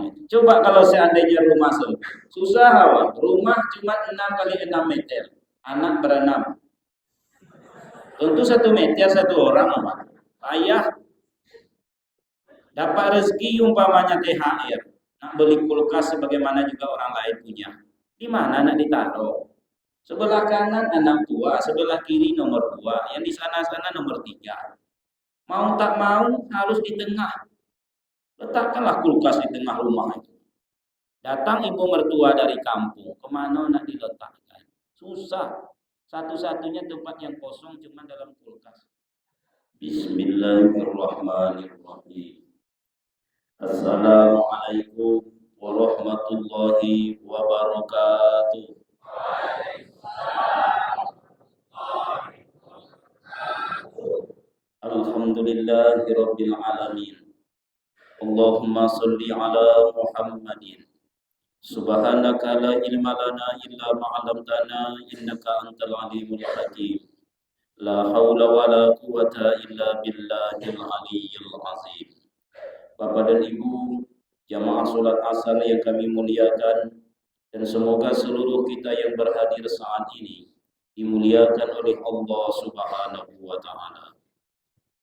itu. Coba kalau seandainya rumah sempit. Susah awak. Rumah cuma 6 kali 6 meter. Anak berenam. Tentu 1 meter 1 orang, Pak. Ayah dapat rezeki umpamanya THR. Nak beli kulkas sebagaimana juga orang lain punya. Di mana nak ditaruh? Sebelah kanan anak tua, sebelah kiri nomor 2, yang di sana-sana nomor 3. Mau tak mau harus di tengah. Letakkanlah kulkas di tengah rumah itu. Datang ibu mertua dari kampung, kemana nak diletakkan? Susah. Satu-satunya tempat yang kosong cuma dalam kulkas. Bismillahirrahmanirrahim. Assalamualaikum warahmatullahi wabarakatuh. Alhamdulillahirabbil alamin. Allahumma shalli ala Muhammadin. Subhanaka la ilma lana illa ma 'allamtana innaka antal alimul hakim. La haula wala quwata illa billahil aliyyil azim. Bapak dan Ibu, jamaah salat asar yang kami muliakan, dan semoga seluruh kita yang berhadir saat ini dimuliakan oleh Allah Subhanahu wa taala.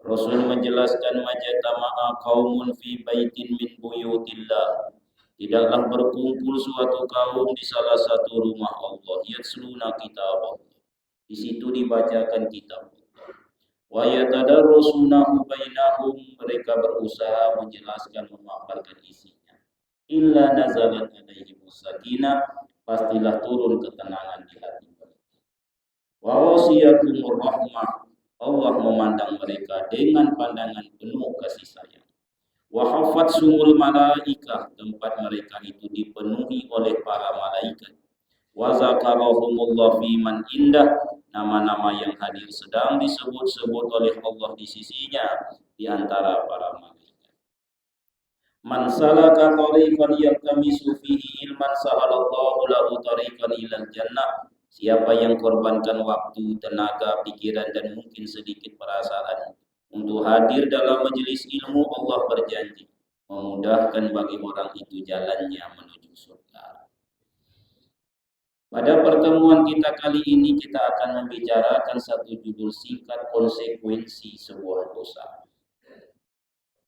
Rasul menjelaskan majtama'a qaumun fi baitin min buyutillah. Tidaklah berkumpul suatu kaum di salah satu rumah Allah, yatsluna kitab Allah. Di situ dibacakan kitab Allah. Wa yatadarrusunahu bainahum, mereka berusaha menjelaskan memaparkan isinya. Illa nazalat alaihimus sakinah, pastilah turun ketenangan di hati mereka. Wa wasiyatuhur rahmah, Allah memandang mereka dengan pandangan penuh kasih sayang. Wa haffat sumul malaikah, tempat mereka itu dipenuhi oleh para malaikat. Wa zakarahumullah fi man indah, nama-nama yang hadir sedang disebut-sebut oleh Allah di sisinya di antara para malaikat. Man salaka tariqan yaltamisu fihi ilman sahalallahu lahu tariqan ilal jannah. Siapa yang korbankan waktu, tenaga, pikiran dan mungkin sedikit perasaan untuk hadir dalam majelis ilmu, Allah berjanji memudahkan bagi orang itu jalannya menuju surga. Pada pertemuan kita kali ini kita akan membicarakan satu judul singkat, konsekuensi sebuah dosa.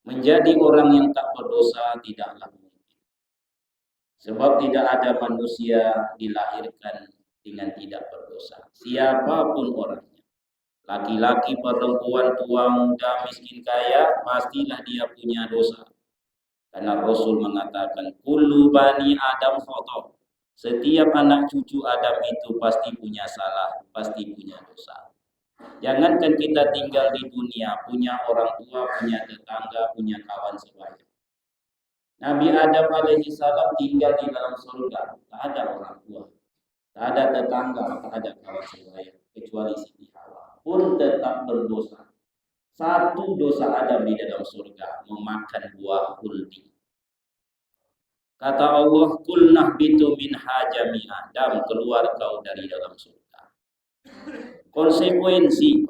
Menjadi orang yang tak berdosa tidaklah mungkin. Sebab tidak ada manusia dilahirkan dengan tidak berdosa. Siapapun orangnya. Laki-laki, perempuan, tua, muda, miskin, kaya, pastilah dia punya dosa. Karena Rasul mengatakan, kullu bani Adam khata'. Setiap anak cucu Adam itu pasti punya salah, pasti punya dosa. Jangankan kita tinggal di dunia, punya orang tua, punya tetangga, punya kawan sebaya. Nabi Adam alaihi salam tinggal di dalam surga, tak ada orang tua, tak ada tetangga, tak ada kawan sebaya, kecuali Siti Hawa. Pun tetap berdosa. Satu dosa Adam di dalam surga, memakan buah khuldi. Kata Allah, kul nahbitu minha jami'an, Adam, keluar kau dari dalam surga. Konsekuensi,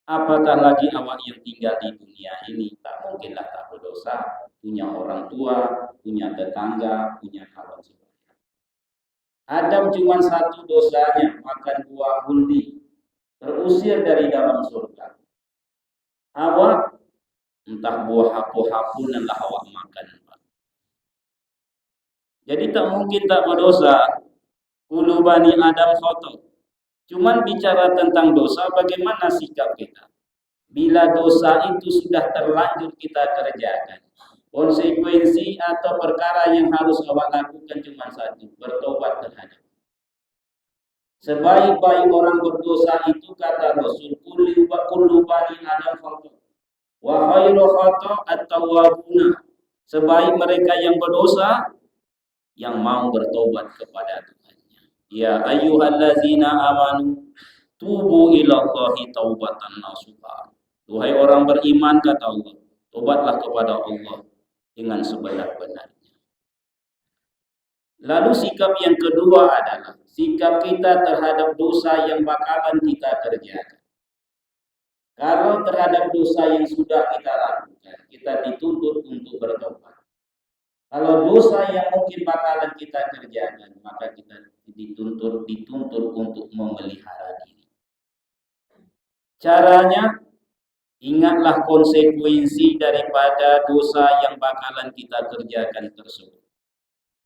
apatah lagi awak yang tinggal di dunia ini, tak mungkinlah tak berdosa, punya orang tua, punya tetangga, punya kawan sebaya. Adam cuma satu dosanya, makan buah khuldi, terusir dari dalam surga. Awak entah buah hapu-hapunan lah awak makan. Jadi tak mungkin tak berdosa. Kullu bani Adam khata'. Cuman bicara tentang dosa, bagaimana sikap kita? Bila dosa itu sudah terlanjur kita kerjakan, konsekuensi atau perkara yang harus awak lakukan cuma satu, bertobat terhadap. Sebaik-baik orang berdosa itu kata Rasul, kullu bani Adam khata'. Wa khairu khata' at-tawwabuna. Sebaik mereka yang berdosa, yang mau bertobat kepada Tuhannya. Ya ayyuhallazina amanu tubu ilallahi taubatan nasuha. Duhai orang beriman, kata Allah, tobatlah kepada Allah dengan sebenar-benarnya. Lalu sikap yang kedua adalah sikap kita terhadap dosa yang bakalan kita kerjakan. Kalau terhadap dosa yang sudah kita lakukan, kita dituntut untuk bertobat. Kalau dosa yang mungkin bakalan kita kerjakan, maka kita dituntut untuk memelihara diri. Caranya, ingatlah konsekuensi daripada dosa yang bakalan kita kerjakan tersebut.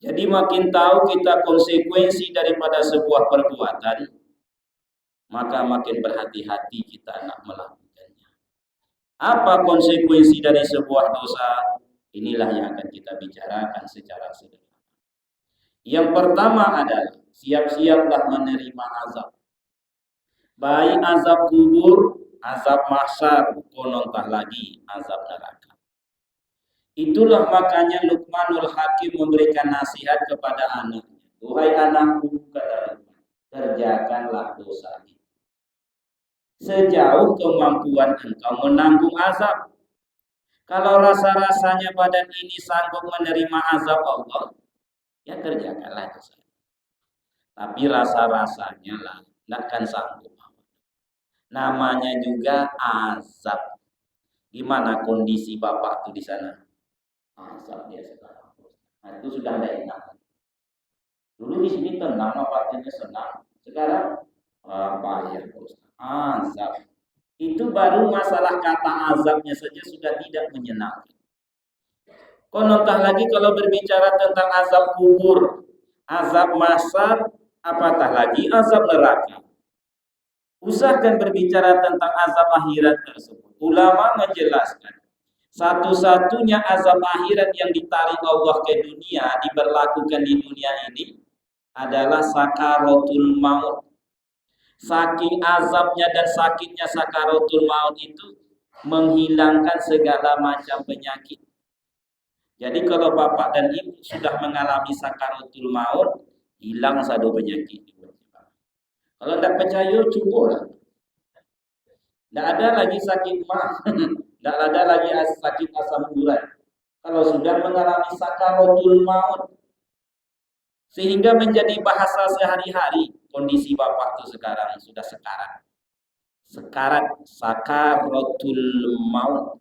Jadi makin tahu kita konsekuensi daripada sebuah perbuatan, maka makin berhati-hati kita nak melakukannya. Apa konsekuensi dari sebuah dosa? Inilah yang akan kita bicarakan secara sederhana. Yang pertama adalah siap-siaplah menerima azab. Baik azab kubur, azab mahsyar, konontah lagi azab neraka. Itulah makanya Luqmanul Hakim memberikan nasihat kepada anaknya. Duhai anakku, kata Luqman, kerjakanlah dosa itu. Sejauh kemampuan engkau menanggung azab. Kalau rasa-rasanya badan ini sanggup menerima azab Allah, ya kerjakanlah dosa. Tapi rasa-rasanya lah, tidak akan sanggup. Namanya juga azab. Gimana kondisi bapak tuh di sana? Azab dia sekarang. Nah, itu sudah tidak enak. Dulu di sini tenang, bapaknya senang. Sekarang apa ya, azab. Itu baru masalah kata azabnya saja sudah tidak menyenangkan. Konontah lagi kalau berbicara tentang azab kubur, azab mahsyar, apatah lagi azab neraka. Usahakan berbicara tentang azab akhirat tersebut. Ulama menjelaskan, satu-satunya azab akhirat yang ditarik Allah ke dunia, diberlakukan di dunia ini adalah sakaratul maut. Saking azabnya dan sakitnya sakaratul maut itu menghilangkan segala macam penyakit. Jadi kalau bapak dan ibu sudah mengalami sakaratul maut, hilang satu penyakit. Kalau tidak percaya, cubalah. Tidak ada lagi sakit mah, tidak ada lagi sakit asam urat. Kalau sudah mengalami sakaratul maut, sehingga menjadi bahasa sehari-hari, kondisi bapak itu sekarang sudah sekarat. Sekarat, sakaratul maut.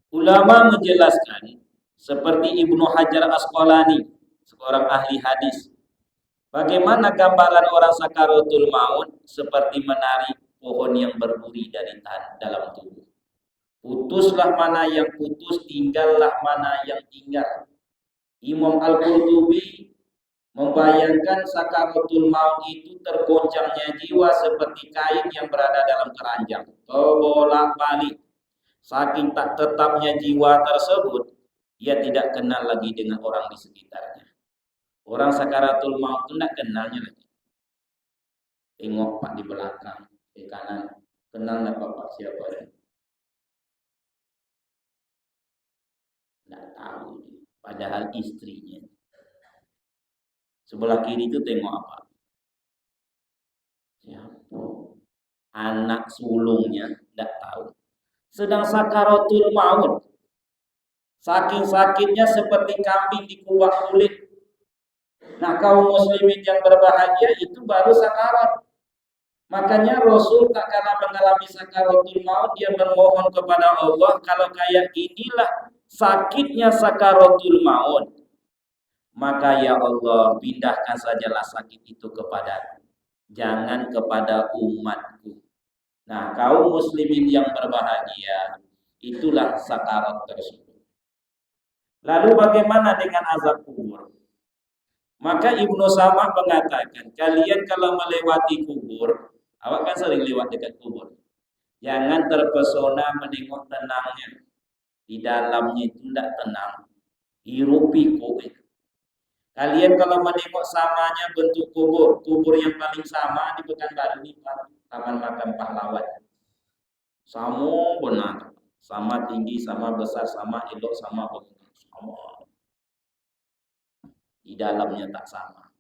Ulama menjelaskan, seperti Ibnu Hajar Asqalani, seorang ahli hadis, bagaimana gambaran orang sakaratul maut seperti menarik pohon yang berduri dari dalam tubuh. Putuslah mana yang putus, tinggallah mana yang tinggal. Imam Al-Qurtubi membayangkan sakaratul maut itu tergoncangnya jiwa seperti kain yang berada dalam keranjang, terbolak-balik. Saking tak tetapnya jiwa tersebut, ia tidak kenal lagi dengan orang di sekitarnya. Orang sakaratul maut itu tidak kenalnya lagi. Tengok pak di belakang, di kanan, kenal nggak bapak siapa dia? Tidak tahu. Padahal istrinya. Sebelah kiri itu tengok apa? Siapa? Anak sulungnya, tidak tahu. Sedang sakaratul maut, saking sakitnya seperti kambing dikuak kulit. Nah, kaum muslimin yang berbahagia itu baru sakarat. Makanya Rasul tak kala mengalami sakaratul maut, dia bermohon kepada Allah, kalau kayak inilah sakitnya sakaratul maut, maka ya Allah, pindahkan sajalah sakit itu kepada, jangan kepada umatku. Nah, kaum muslimin yang berbahagia, itulah sakarat tersebut. Lalu bagaimana dengan azab kubur? Maka Ibnu Samah mengatakan, kalian kalau melewati kubur, awak kan sering lewat dekat kubur, jangan terpesona menengok tenangnya. Di dalamnya itu tidak tenang. Hirup pikuk. Kalian kalau menengok samanya bentuk kubur yang paling sama di Pekanbaru ini, Taman Makam Pahlawan. Sama benar, sama tinggi, sama besar, sama elok, sama bangunan, sama. Di dalamnya tak sama.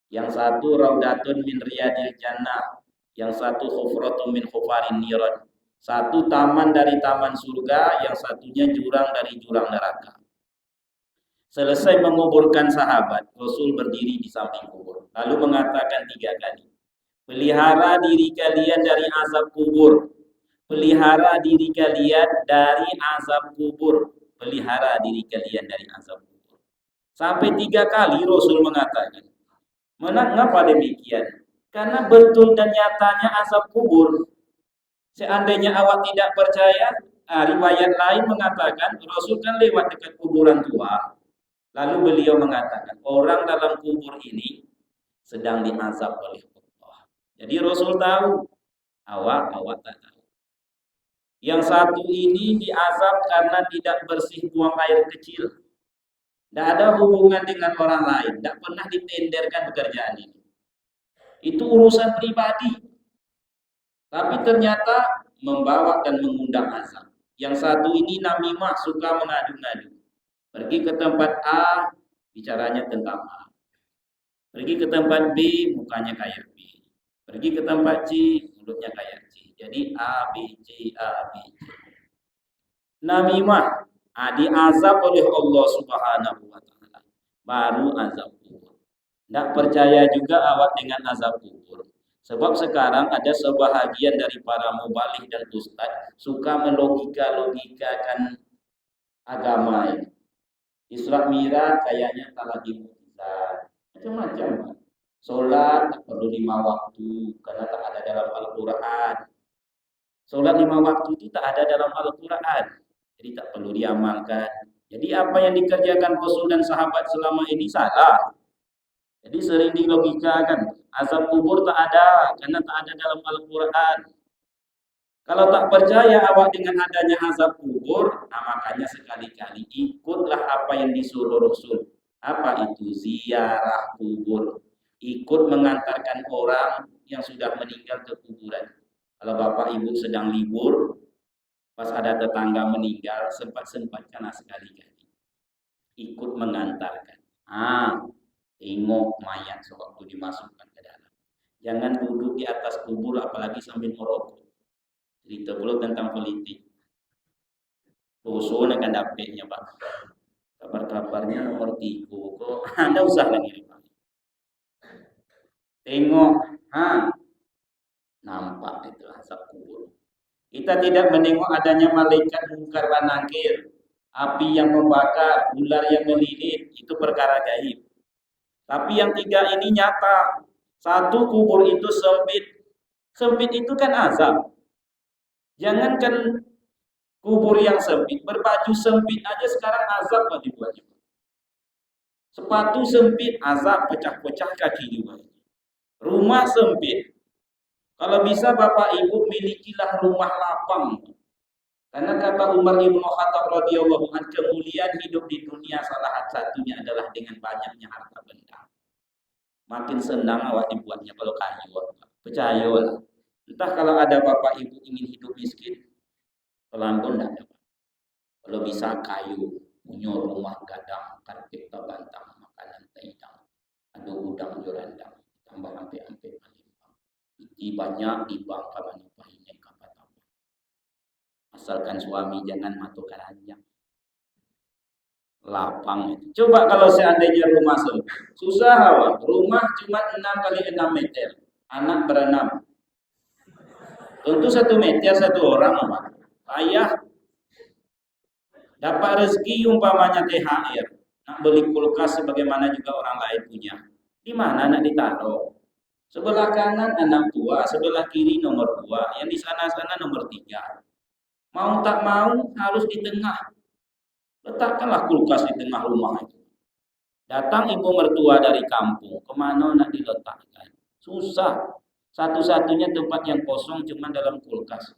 Yang satu Raudatun min Riyadil Jannah, yang satu Khufratun min Khufarin Niran. Satu taman dari taman surga, yang satunya jurang dari jurang neraka. Selesai menguburkan sahabat, Rasul berdiri di samping kubur, lalu mengatakan 3 kali, pelihara diri kalian dari azab kubur, pelihara diri kalian dari azab kubur, pelihara diri kalian dari azab kubur. Sampai 3 kali Rasul mengatakan. Mengapa demikian? Karena betul dan nyatanya azab kubur. Seandainya awak tidak percaya, riwayat lain mengatakan Rasul kan lewat dekat kuburan tua. Lalu beliau mengatakan, orang dalam kubur ini sedang diazab oleh Allah. Jadi Rasul tahu, awak tak tahu. Yang satu ini diazab karena tidak bersih buang air kecil. Tidak ada hubungan dengan orang lain, tidak pernah ditenderkan pekerjaan ini. Itu urusan pribadi. Tapi ternyata membawa dan mengundang azab. Yang satu ini namimah, suka mengadu-ngadu. Pergi ke tempat A, bicaranya tentang A. Pergi ke tempat B, mukanya kayak B. Pergi ke tempat C, mulutnya kayak C. Jadi A, B, C, A, B, C. Namimah, diazab oleh Allah Subhanahu wa Ta'ala. Baru azab kubur. Tidak percaya juga awak dengan azab kubur. Sebab sekarang ada sebahagian dari para mubalih dan ustaz suka melogika-logikakan agama ini. Isra Mi'raj kayaknya tak lagi mukjizat. Macam-macam. Solat tak perlu 5 waktu karena tak ada dalam Al-Quran. Solat 5 waktu itu tak ada dalam Al-Quran. Jadi tak perlu diamalkan. Jadi apa yang dikerjakan Rasul dan sahabat selama ini salah. Jadi sering dilogikakan. Azab kubur tak ada karena tak ada dalam Al-Quran. Kalau tak percaya awak dengan adanya azab kubur, makanya sekali-kali ikutlah apa yang disuruh Rasul. Apa itu? Ziarah kubur. Ikut mengantarkan orang yang sudah meninggal ke kuburan. Kalau bapak ibu sedang libur, pas ada tetangga meninggal, sempat-sempatkanlah sekali-kali. Ikut mengantarkan. Tengok mayat sewaktu dimasukkan ke dalam. Jangan duduk di atas kubur apalagi sambil merokok. Cerita pula tentang politik. Boso akan dapetnya Pak. Kabar-kabarnya nomor 3 kok. Anda usah lagi Pak. Tengok, nampak itu azab kubur. Kita tidak menengok adanya malaikat mungkar wa nakir, api yang membakar, ular yang melilit, itu perkara gaib. Tapi yang 3 ini nyata. 1, kubur itu sempit. Sempit itu kan azab. Jangankan kubur yang sempit, berbaju sempit aja sekarang azab Pak dibuatnya. Sepatu sempit, azab, pecah-pecah kaki juga. Rumah sempit. Kalau bisa Bapak Ibu milikilah rumah lapang. Karena kata Umar Ibn Khattab radhiyallahu anhu, kemuliaan hidup di dunia salah satunya adalah dengan banyaknya harta benda. Makin senang awak dibuatnya kalau kayu. Percayalah. Entah kalau ada Bapak Ibu ingin hidup miskin, pelantun tidak dapat. Kalau bisa kayu, punya rumah gadang, karpet bantang, makanan taidang, ada udang jurandang, tambah ampe-ampe palimpang. Iti banyak di bangka manupah ini kapatama. Asalkan suami jangan matu karanjang. Lapang itu. Coba kalau seandainya rumah sempit, susah awak. Rumah cuma 6 kali 6 meter, anak berenam. Tentu 1 meter 1 orang Pak. Ayah dapat rezeki umpamanya THR, nak beli kulkas sebagaimana juga orang lain punya. Di mana nak ditaruh? Sebelah kanan anak tua, sebelah kiri nomor 2, yang di sana-sana nomor 3. Mau tak mau harus di tengah. Letakkanlah kulkas di tengah rumah itu. Datang ibu mertua dari kampung, kemana nak diletakkan? Susah. Satu-satunya tempat yang kosong cuma dalam kulkas.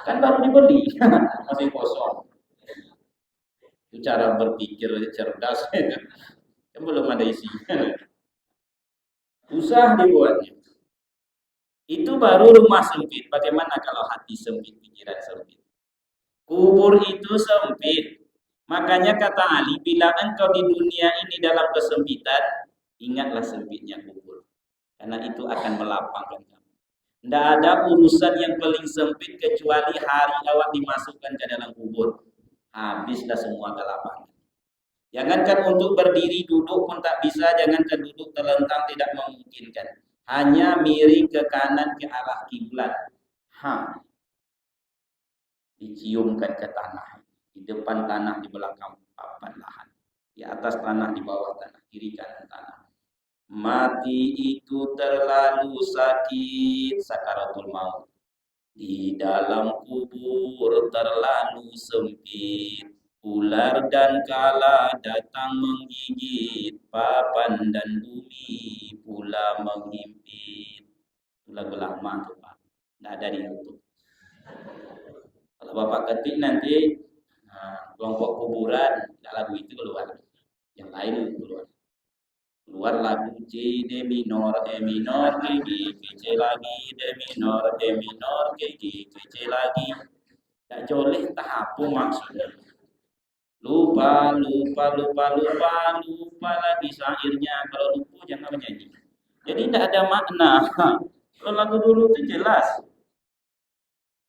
Kan baru dibeli, masih kosong. Itu cara berpikir cerdas, kan belum ada isinya. Susah dibuatnya. Itu baru rumah sempit. Bagaimana kalau hati sempit, pikiran sempit? Kubur itu sempit. Makanya kata Ali, bila engkau di dunia ini dalam kesempitan, ingatlah sempitnya kubur. Karena itu akan melapangkan kamu. Tidak ada urusan yang paling sempit kecuali hari awak dimasukkan ke dalam kubur. Habislah semua kelapangan. Jangankan untuk berdiri, duduk pun tak bisa. Jangankan duduk terlentang, tidak memungkinkan. Hanya miring ke kanan ke arah kiblat. Diciumkan ke tanah. Di depan tanah, di belakang papan lahan. Di atas tanah, di bawah tanah, kiri kanan tanah. Mati itu terlalu sakit, sakaratul maut. Di dalam kubur terlalu sempit, ular dan kala datang menggigit, papan dan bumi pula menghimpit. Itu lagu lama tuh Pak, nggak ada di YouTube. Kalau Bapak ketik nanti kelompok kuburan, nggak lagu itu keluar, yang lain keluar. Keluar lagu C, D minor, E minor, G, G, C lagi, D minor, E minor, G, G, C lagi. Tak joleh, tak apa maksudnya. Lupa, lupa, lupa, lupa, lupa lagi syairnya. Kalau lupa jangan menyanyi. Jadi tidak ada makna. Kalau lagu dulu itu jelas.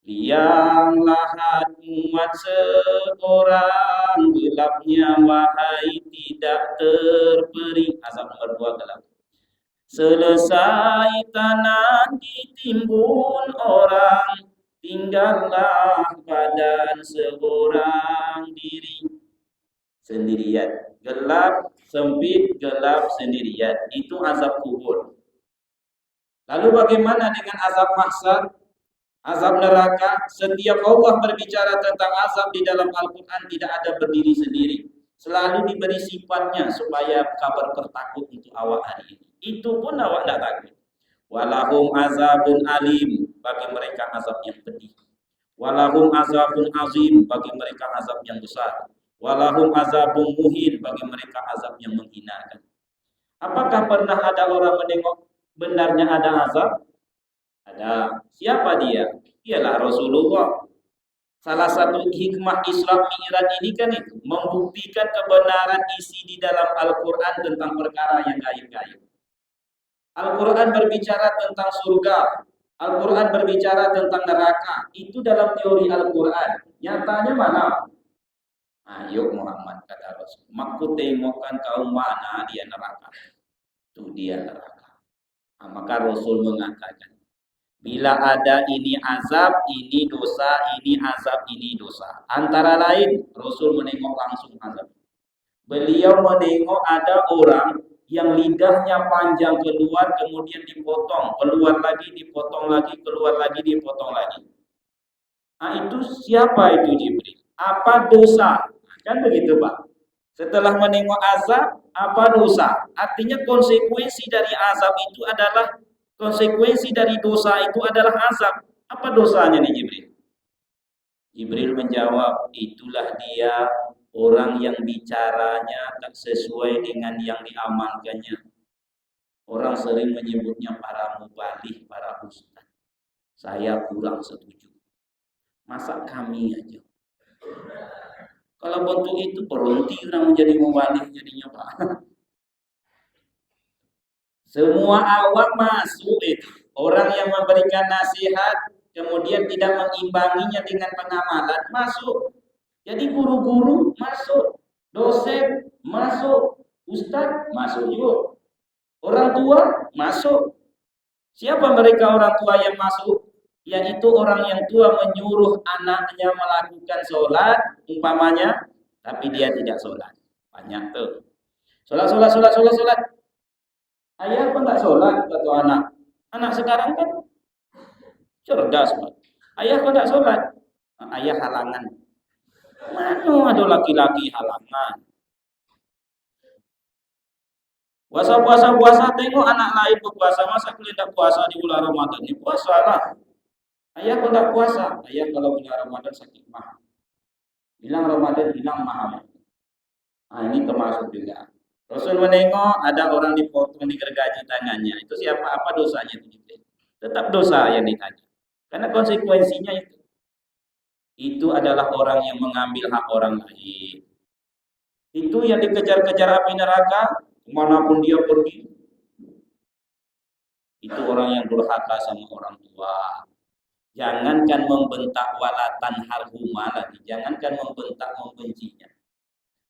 Lianglah muat seorang, gelapnya wahai tidak terperi. Azab nomor 2 gelap. Selesai tanah ditimbun orang, tinggallah badan seorang diri. Sendirian, gelap, sempit, gelap, sendirian. Itu azab kubur. Lalu bagaimana dengan azab mahsyar? Azab neraka, setiap Allah berbicara tentang azab di dalam Al-Quran tidak ada berdiri sendiri. Selalu diberi sifatnya supaya kabar bertakut untuk awak hari ini. Itu pun awak tidak takut. Walahum azabun alim, bagi mereka azab yang pedih. Walahum azabun azim, bagi mereka azab yang besar. Walahum azabun muhin, bagi mereka azab yang menghinakan. Apakah pernah ada orang menengok benarnya ada azab? Ada. Siapa dia? Ialah Rasulullah. Salah satu hikmah Isra Mi'raj ini kan itu, membuktikan kebenaran isi di dalam Al-Quran tentang perkara yang gaib-gaib. Al-Quran berbicara tentang surga, Al-Quran berbicara tentang neraka. Itu dalam teori Al-Quran. Nyatanya mana? Ayo Muhammad, kata Rasul. Maku tengokkan kau mana dia neraka. Itu dia neraka. Maka Rasul mengatakan, bila ada ini azab, ini dosa, ini azab, ini dosa. Antara lain, Rasul menengok langsung azab. Beliau menengok ada orang yang lidahnya panjang keluar, kemudian dipotong, keluar lagi, dipotong lagi, keluar lagi, dipotong lagi. Nah itu siapa itu Jibril? Apa dosa? Kan begitu Pak. Setelah menengok azab, apa dosa? Artinya konsekuensi dari azab itu adalah konsekuensi dari dosa itu adalah azab. Apa dosanya nih Jibril? Jibril menjawab, itulah dia orang yang bicaranya tak sesuai dengan yang diamalkannya. Orang sering menyebutnya para mubalih, para ustaz. Saya kurang setuju. Masa kami aja? Kalau bentuk itu berhenti orang menjadi mubalih jadinya Pak. Semua awam masuk itu. Orang yang memberikan nasihat kemudian tidak mengimbanginya dengan pengamalan masuk. Jadi guru-guru masuk, dosen masuk, ustaz masuk juga. Orang tua masuk. Siapa mereka orang tua yang masuk? Yaitu orang yang tua menyuruh anaknya melakukan sholat umpamanya, tapi dia tidak sholat. Banyak tuh. Sholat. Ayah kok nggak sholat, kata anak. Anak sekarang kan cerdas, Pak. Ayah kok nggak sholat? Ayah halangan. Mana ada laki-laki halangan? Puasa, tengok anak lain berpuasa, masa kalian tidak puasa di bulan Ramadan? Ini puasa lah. Ayah kok tidak puasa? Ayah kalau bulan Ramadan sakit mah. Bilang Ramadan, bilang mahal. Nah ini termasuk juga. Rasul menengok ada orang dipotong, digergaji tangannya. Itu siapa? Apa dosanya itu? Tetap dosa yang ditanya. Karena konsekuensinya itu. Itu adalah orang yang mengambil hak orang lain. Itu yang dikejar-kejar api neraka, kemanapun dia pergi. Itu orang yang durhaka sama orang tua. Jangankan membentak walatan harhuma lagi. Jangankan membentak membencinya.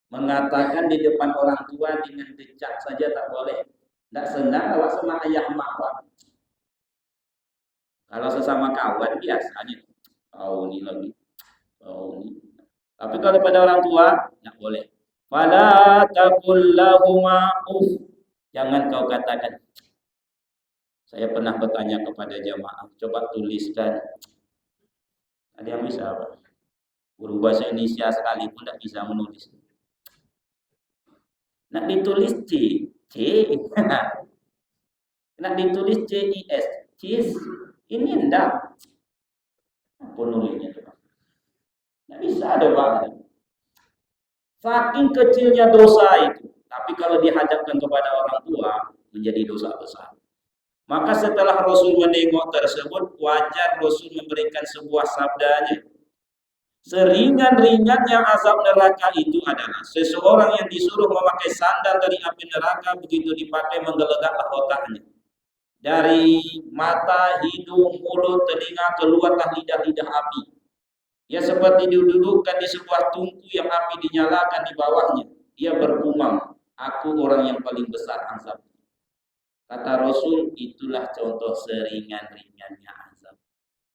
Mengatakan di depan orang tua dengan decak saja tak boleh. Tidak senang awak sama ayah mak. Kalau sesama kawan biasanya. Oh ini lagi. Oh ini. Tapi kalau pada orang tua, tidak boleh. Fala taqul lahuma uff. Jangan kau katakan. Saya pernah bertanya kepada jamaah, coba tuliskan. Ada yang bisa apa? Guru bahasa Indonesia sekalipun tidak bisa menulis. Nak ditulis C, C. Nak ditulis CIS, cheese. Ini enggak. Apa nulisnya coba? Tidak bisa ada Pak. Saking kecilnya dosa itu. Tapi kalau dihadapkan kepada orang tua, menjadi dosa besar. Maka setelah Rasul menengok tersebut, wajar Rasul memberikan sebuah sabdanya. Seringan-ringannya azab neraka itu adalah seseorang yang disuruh memakai sandal dari api neraka, begitu dipakai menggelegaklah otaknya. Dari mata, hidung, mulut, telinga keluarlah lidah-lidah api. Ya seperti didudukkan di sebuah tungku yang api dinyalakan di bawahnya. Dia bergumam, aku orang yang paling besar azab. Kata Rasul, itulah contoh seringan-ringannya azab.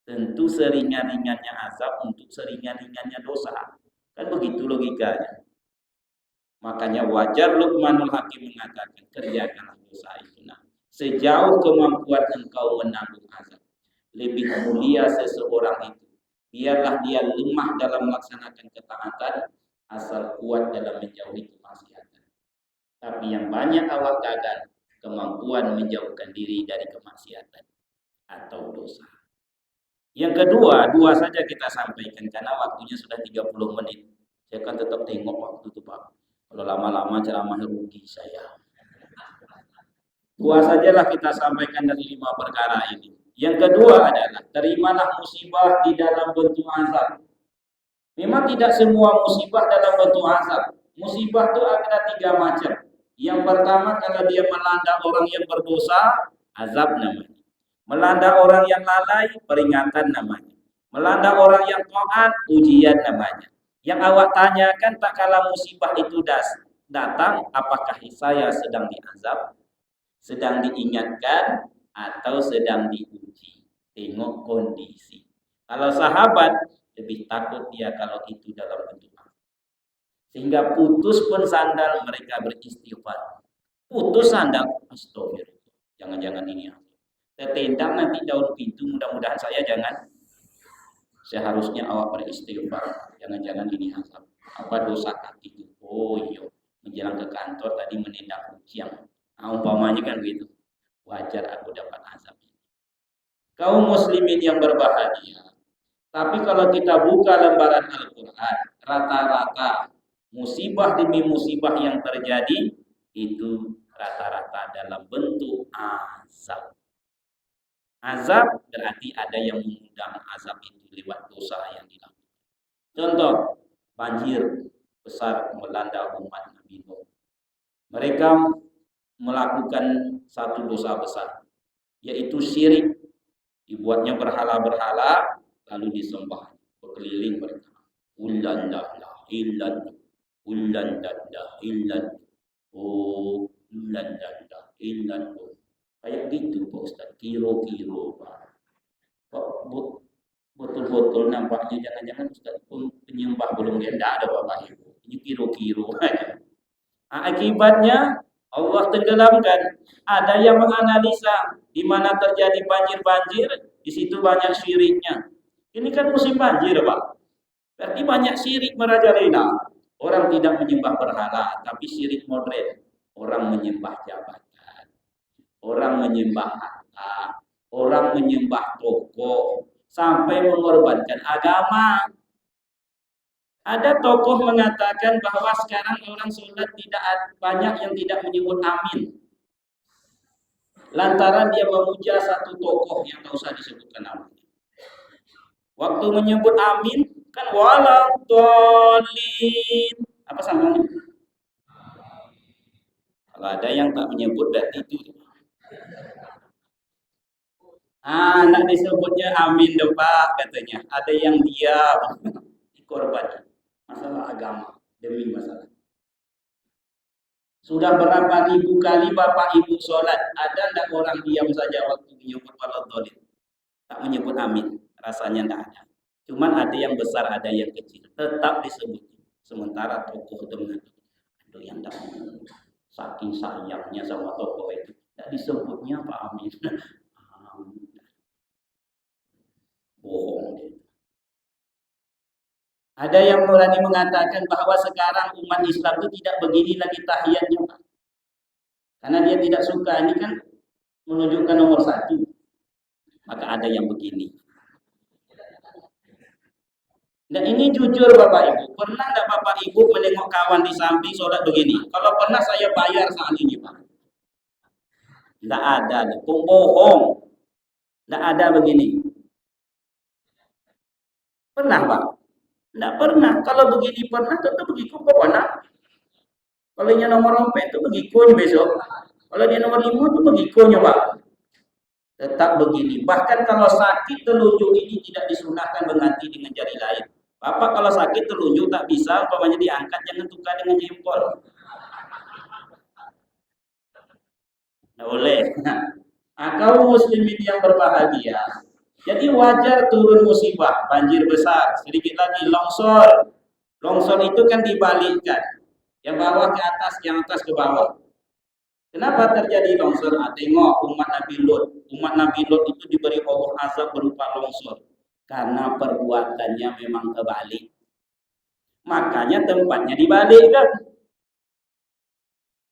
Tentu seringan-ringannya azab untuk seringan-ringannya dosa. Kan begitu logikanya. Makanya wajar Luqmanul Hakim mengatakan, kerjakanlah dosa itu. Nah, sejauh kemampuan engkau menanggung azab, lebih mulia seseorang itu. Biarlah dia lemah dalam melaksanakan ketaatan, asal kuat dalam menjauhi kemaksiatan. Tapi yang banyak awak gagal, kemampuan menjauhkan diri dari kemaksiatan atau dosa. Yang kedua, dua saja kita sampaikan karena waktunya sudah 30 menit. Saya akan tetap tengok waktu itu Pak. Kalau lama-lama ceramahnya rugi saya. Dua sajalah kita sampaikan dari 5 perkara ini. Yang kedua adalah terimalah musibah di dalam bentuk azab. Memang tidak semua musibah dalam bentuk azab. Musibah itu ada 3 macam. Yang pertama, kalau dia melanda orang yang berdosa, azab namanya. Melanda orang yang lalai, peringatan namanya. Melanda orang yang taat, ujian namanya. Yang awak tanyakan tak kala musibah itu datang, apakah saya sedang diazab, sedang diingatkan, atau sedang diuji. Tengok kondisi. Kalau sahabat, lebih takut dia kalau itu dalam bentuk azab. Sehingga putus pun sandal mereka beristighfar. Putus sandal, astagfirullah. Jangan-jangan ini. Tertendang nanti daun pintu, mudah-mudahan saya jangan. Seharusnya awak beristighfar. Jangan-jangan ini azab. Apa dosa kaki itu? Oh iya, menjelang ke kantor tadi menendang kucing. Nah, umpamanya kan begitu. Wajar aku dapat azab. Kaum muslimin yang berbahagia. Tapi kalau kita buka lembaran Al-Quran, rata-rata musibah demi musibah yang terjadi itu rata-rata dalam bentuk azab. Azab berarti ada yang mengundang azab itu lewat dosa yang dilakukan. Contoh, banjir besar melanda umat Nabi Nuh. Mereka melakukan satu dosa besar, yaitu syirik. Dibuatnya berhala-berhala lalu disembah berkeliling mereka. Ullallah illallah. Kayak gitu Pak Ustaz, kiro-kiro Pak. Betul-betul nampaknya jangan-jangan Ustaz penyembah belum dia tidak ada Bapak Ibu. Ini kiro-kiro. Akibatnya Allah tenggelamkan. Ada yang menganalisa di mana terjadi banjir-banjir, di situ banyak syiriknya. Ini kan musim banjir Pak. Berarti banyak syirik merajalela. Orang tidak menyembah berhala, tapi syirik modern. Orang menyembah jabatan, orang menyembah harta, orang menyembah tokoh, sampai mengorbankan agama. Ada tokoh mengatakan bahwa sekarang orang sholat tidak banyak yang tidak menyebut amin. Lantaran dia memuja satu tokoh yang tak usah disebutkan namanya. Waktu menyebut amin, kan waladhdallin. Apa sambungnya? Kalau ada yang tak menyebut berarti itu. Nak disebutnya amin dong Pak katanya. Ada yang diam. Dikorban. Masalah agama demi masalah. Sudah berapa ribu kali Bapak Ibu sholat, ada enggak orang diam saja waktu menyebut waladhdallin? Tak menyebut amin, rasanya enggak ada. Cuman ada yang besar, ada yang kecil. Tetap disebut. Sementara tokoh dengan itu yang tak saking sayangnya sama tokoh itu, tidak disebutnya Pak Amin. Bohong. Ada yang berani mengatakan bahwa sekarang umat Islam itu tidak begini lagi tahiyatnya, Pak. Karena dia tidak suka, ini kan menunjukkan nomor satu. Maka ada yang begini. Dan ini jujur Bapak Ibu, pernah tidak Bapak Ibu menengok kawan di samping sholat begini? Kalau pernah saya bayar saat ini Pak. Tidak ada, bohong. Tidak ada begini. Pernah Pak? Tidak pernah. Kalau begini pernah, tentu begitu kok pernah. Kalau dia nomor 4 itu begikunya besok. Kalau dia nomor 5 itu begikunya Pak. Tetap begini. Bahkan kalau sakit telunjuk ini tidak disunahkan mengganti dengan jari lain. Bapak kalau sakit telunjuk tak bisa, umpamanya diangkat, jangan tukar dengan jempol. Tidak boleh. Nah, kaum muslimin yang berbahagia, jadi wajar turun musibah, banjir besar, sedikit lagi longsor. Longsor itu kan dibalikkan, yang bawah ke atas, yang atas ke bawah. Kenapa terjadi longsor? Tengok umat Nabi Lut. Umat Nabi Lut itu diberi Allah azab berupa longsor. Karena perbuatannya memang kebalik. Makanya tempatnya dibalikkan.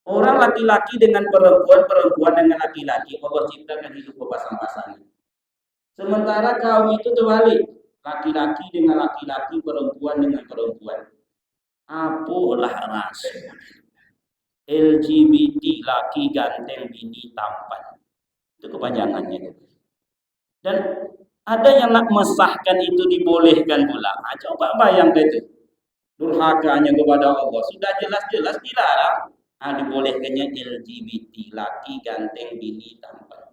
Orang laki-laki dengan perempuan, perempuan dengan laki-laki, Allah ciptakan hidup berpasang-pasangan. Sementara kaum itu terbalik. Laki-laki dengan laki-laki, perempuan dengan perempuan. Apalah rasa. LGBT, laki ganteng, bini tampan. Itu kepanjangannya. Dan ada yang nak mesahkan itu dibolehkan pula. Nah, coba bayangkan itu. Durhakanya kepada Allah. Sudah jelas-jelas dilarang. Nah, dibolehkannya LGBT, laki ganteng, bini tampan.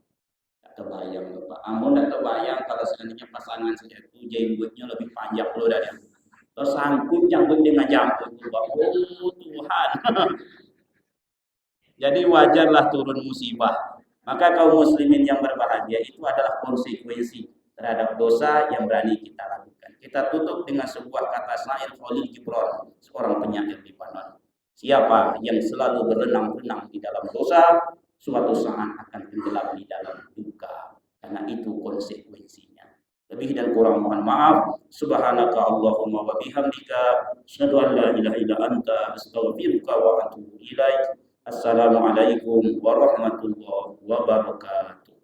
Tak terbayang Bapak. Ampun tak terbayang kalau seandainya pasangan saya itu jenggotnya lebih panjang loh dari aku. Terus sangkut jangkut dengan jangkut. Oh Tuhan. Jadi wajarlah turun musibah. Maka kaum muslimin yang berbahagia itu adalah konsekuensi terhadap dosa yang berani kita lakukan. Kita tutup dengan sebuah kata syair Khalil Gibran, seorang penyair Libanon. Siapa yang selalu berenang-renang di dalam dosa, suatu saat akan tenggelam di dalam duka. Karena itu konsekuensinya. Lebih dan kurang mohon maaf. Subhanaka Allahumma wa bihamdika asyhadu an la ilaha illa anta astaghfiruka wa atubu ilaik. Assalamualaikum warahmatullahi wabarakatuh.